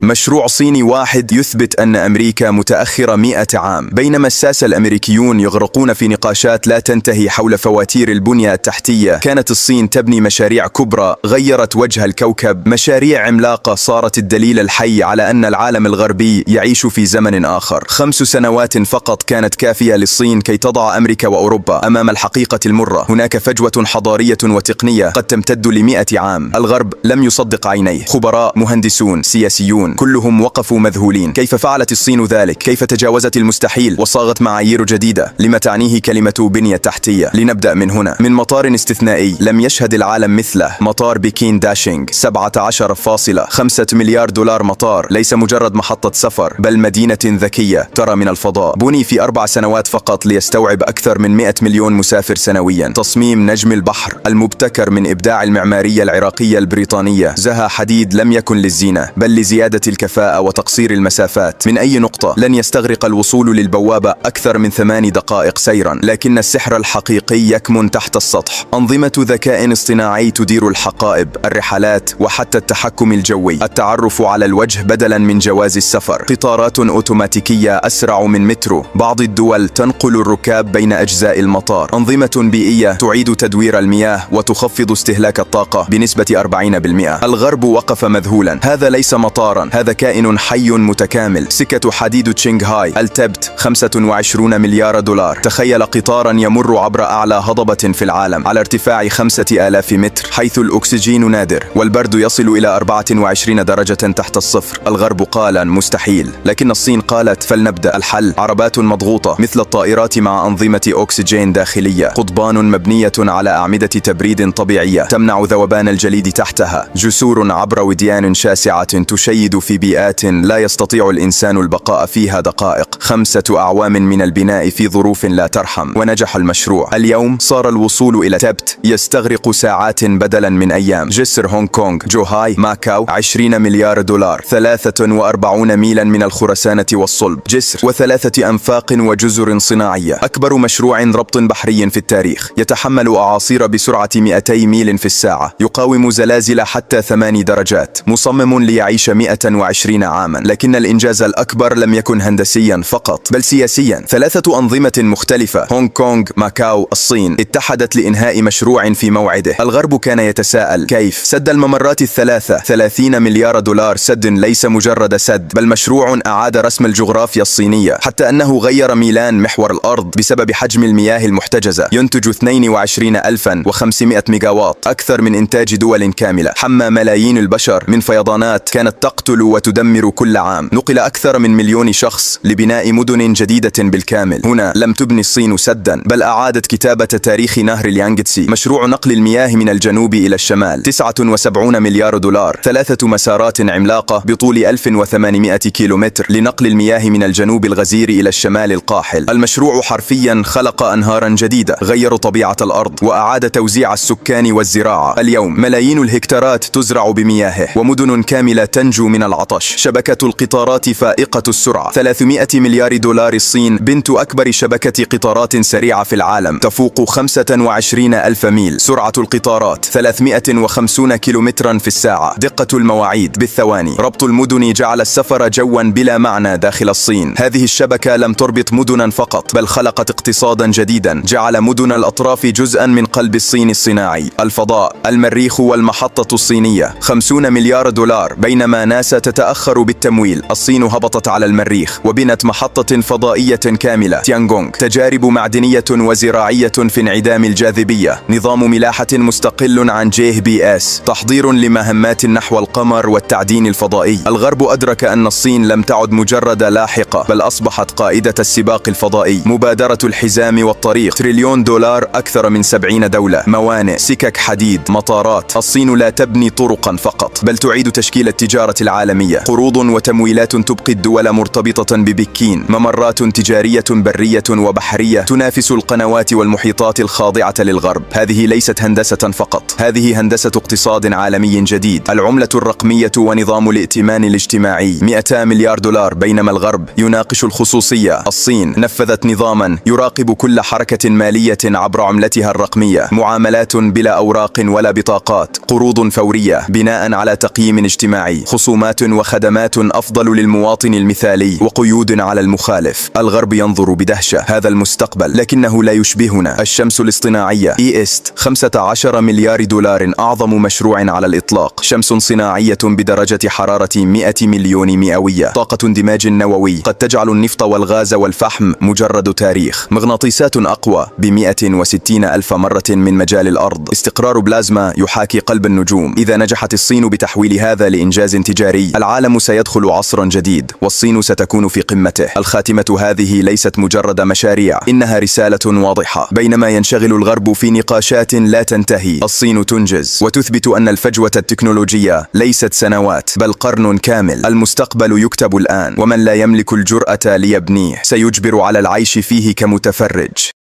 مشروع صيني واحد يثبت أن أمريكا متأخرة 100 عام. بينما الساسة الأمريكيون يغرقون في نقاشات لا تنتهي حول فواتير البنية التحتية، كانت الصين تبني مشاريع كبرى غيرت وجه الكوكب، مشاريع عملاقة صارت الدليل الحي على أن العالم الغربي يعيش في زمن آخر. 5 سنوات فقط كانت كافية للصين كي تضع أمريكا وأوروبا أمام الحقيقة المرة. هناك فجوة حضارية وتقنية قد تمتد ل100 عام. الغرب لم يصدق عينيه، خبراء، مهندسون، سياسيون، كلهم وقفوا مذهولين. كيف فعلت الصين ذلك؟ كيف تجاوزت المستحيل وصاغت معايير جديدة؟ لما تعنيه كلمة بنية تحتية؟ لنبدأ من هنا، من مطار استثنائي لم يشهد العالم مثله، مطار بكين داشينغ، 17.5 مليار دولار. مطار ليس مجرد محطة سفر، بل مدينة ذكية ترى من الفضاء. بني في 4 سنوات فقط ليستوعب أكثر من 100 مليون مسافر سنويا. تصميم نجم البحر المبتكر من إبداع المعمارية العراقية البريطانية. زها حديد لم يكن للزينة، بل لزيادة الكفاءة وتقصير المسافات. من أي نقطة لن يستغرق الوصول للبوابة أكثر من 8 دقائق سيرا، لكن السحر الحقيقي يكمن تحت السطح. أنظمة ذكاء اصطناعي تدير الحقائب، الرحلات، وحتى التحكم الجوي. التعرف على الوجه بدلا من جواز السفر. قطارات أوتوماتيكية أسرع من مترو. بعض الدول تنقل الركاب بين أجزاء المطار. أنظمة بيئية تعيد تدوير المياه وتخفض استهلاك الطاقة بنسبة 40%. الغرب وقف مذهولا. هذا ليس مطارا، هذا كائن حي متكامل. سكة حديد تشينغهاي التبت 25 مليار دولار. تخيل قطارا يمر عبر أعلى هضبة في العالم على ارتفاع 5000 متر، حيث الأكسجين نادر والبرد يصل إلى 24 درجة تحت الصفر. الغرب قال مستحيل، لكن الصين قالت فلنبدأ. الحل عربات مضغوطة مثل الطائرات مع أنظمة أكسجين داخلية، قضبان مبنية على أعمدة تبريد طبيعية تمنع ذوبان الجليد تحتها، جسور عبر وديان شاسعة تشيد في بيئات لا يستطيع الإنسان البقاء فيها دقائق. 5 أعوام من البناء في ظروف لا ترحم، ونجح المشروع. اليوم صار الوصول إلى تبت يستغرق ساعات بدلا من أيام. جسر هونغ كونغ، جوهاي، ماكاو 20 مليار دولار، 43 ميلا من الخرسانة والصلب. جسر و3 أنفاق وجزر صناعية، أكبر مشروع ربط بحري في التاريخ، يتحمل أعاصير بسرعة 200 ميل في الساعة، يقاوم زلازل حتى 8 درجات، مصمم ليعيش 120 عاما. لكن الإنجاز الأكبر لم يكن هندسيا فقط، بل سياسيا. 3 أنظمة مختلفة، هونغ كونغ، ماكاو، الصين، اتحدت لإنهاء مشروع في موعده. الغرب كان يتساءل كيف؟ سد الممرات الثلاثة 30 مليار دولار. سد ليس مجرد سد، بل مشروع أعاد رسم الجغرافيا الصينية، حتى أنه غير ميلان محور الأرض بسبب حجم المياه المحتجزة. ينتج 22,500 ميجاوات، أكثر من إنتاج دول كاملة. حمى ملايين البشر من فيضانات كانت تقتل وتدمر كل عام. نقل أكثر من 1,000,000 شخص لبناء مدن جديدة بالكامل. هنا لم تبني الصين سدا، بل أعادت كتابة تاريخ نهر اليانغتسي. مشروع نقل المياه من الجنوب إلى الشمال، 79 مليار دولار. 3 مسارات عملاقة بطول 1800 كيلومتر لنقل المياه من الجنوب الغزير إلى الشمال القاحل. المشروع حرفيا خلق أنهارا جديدة، غير طبيعة الأرض وأعاد توزيع السكان والزراعة. اليوم ملايين الهكتارات تزرع بمياهه، ومدن كاملة تنجو من العطش. شبكة القطارات فائقة السرعة، 300 مليار دولار. الصين بنت أكبر شبكة قطارات سريعة في العالم، تفوق 25,000 ميل. سرعة القطارات 350 كيلومترا في الساعة. دقة المواعيد بالثواني. ربط المدن جعل السفر جوا بلا معنى داخل الصين. هذه الشبكة لم تربط مدنا فقط، بل خلقت اقتصادا جديدا، جعل مدن الأطراف جزءا من قلب الصين الصناعي. الفضاء، المريخ والمحطة الصينية، 50 مليار دولار. بينما ناسا تتأخر بالتمويل، الصين هبطت على المريخ وبنت محطة فضائية كاملة. تيانغونغ، تجارب معدنية وزراعية في انعدام الجاذبية. نظام ملاحة مستقل عن JPS، تحضير لمهمات نحو القمر والتعدين الفضائي. الغرب أدرك أن الصين لم تعد مجرد لاحقة، بل أصبحت قائدة السباق الفضائي. مبادرة الحزام والطريق، تريليون دولار، أكثر من 70 دولة. موانئ، سكك حديد، مطارات. الصين لا تبني طرقا فقط، بل تعيد تشكيل التجارة العالمية. قروض وتمويلات تبقي الدول مرتبطة ببكين. ممرات تجارية برية وبحرية تنافس القنوات والمحيطات الخاضعة للغرب. هذه ليست هندسة فقط، هذه هندسة اقتصاد عالمي جديد. العملة الرقمية ونظام الائتمان الاجتماعي، 200 مليار دولار. بينما الغرب يناقش الخصوصية، الصين نفذت نظاما يراقب كل حركة مالية عبر عملتها الرقمية. معاملات بلا أوراق ولا بطاقات، قروض فورية بناء على تقييم اجتماعي، خصومات منظومات وخدمات أفضل للمواطن المثالي وقيود على المخالف. الغرب ينظر بدهشة هذا المستقبل، لكنه لا يشبهنا. الشمس الاصطناعية إيست 15 مليار دولار، أعظم مشروع على الإطلاق. شمس صناعية بدرجة حرارة 100 مليون مئوية. طاقة اندماج نووي قد تجعل النفط والغاز والفحم مجرد تاريخ. مغناطيسات أقوى ب160 ألف مرة من مجال الأرض. استقرار بلازما يحاكي قلب النجوم. إذا نجحت الصين بتحويل هذا لإنجاز تجاري، العالم سيدخل عصرا جديد والصين ستكون في قمته. الخاتمة هذه ليست مجرد مشاريع، إنها رسالة واضحة. بينما ينشغل الغرب في نقاشات لا تنتهي، الصين تنجز وتثبت أن الفجوة التكنولوجية ليست سنوات بل قرن كامل. المستقبل يكتب الآن، ومن لا يملك الجرأة ليبنيه سيجبر على العيش فيه كمتفرج.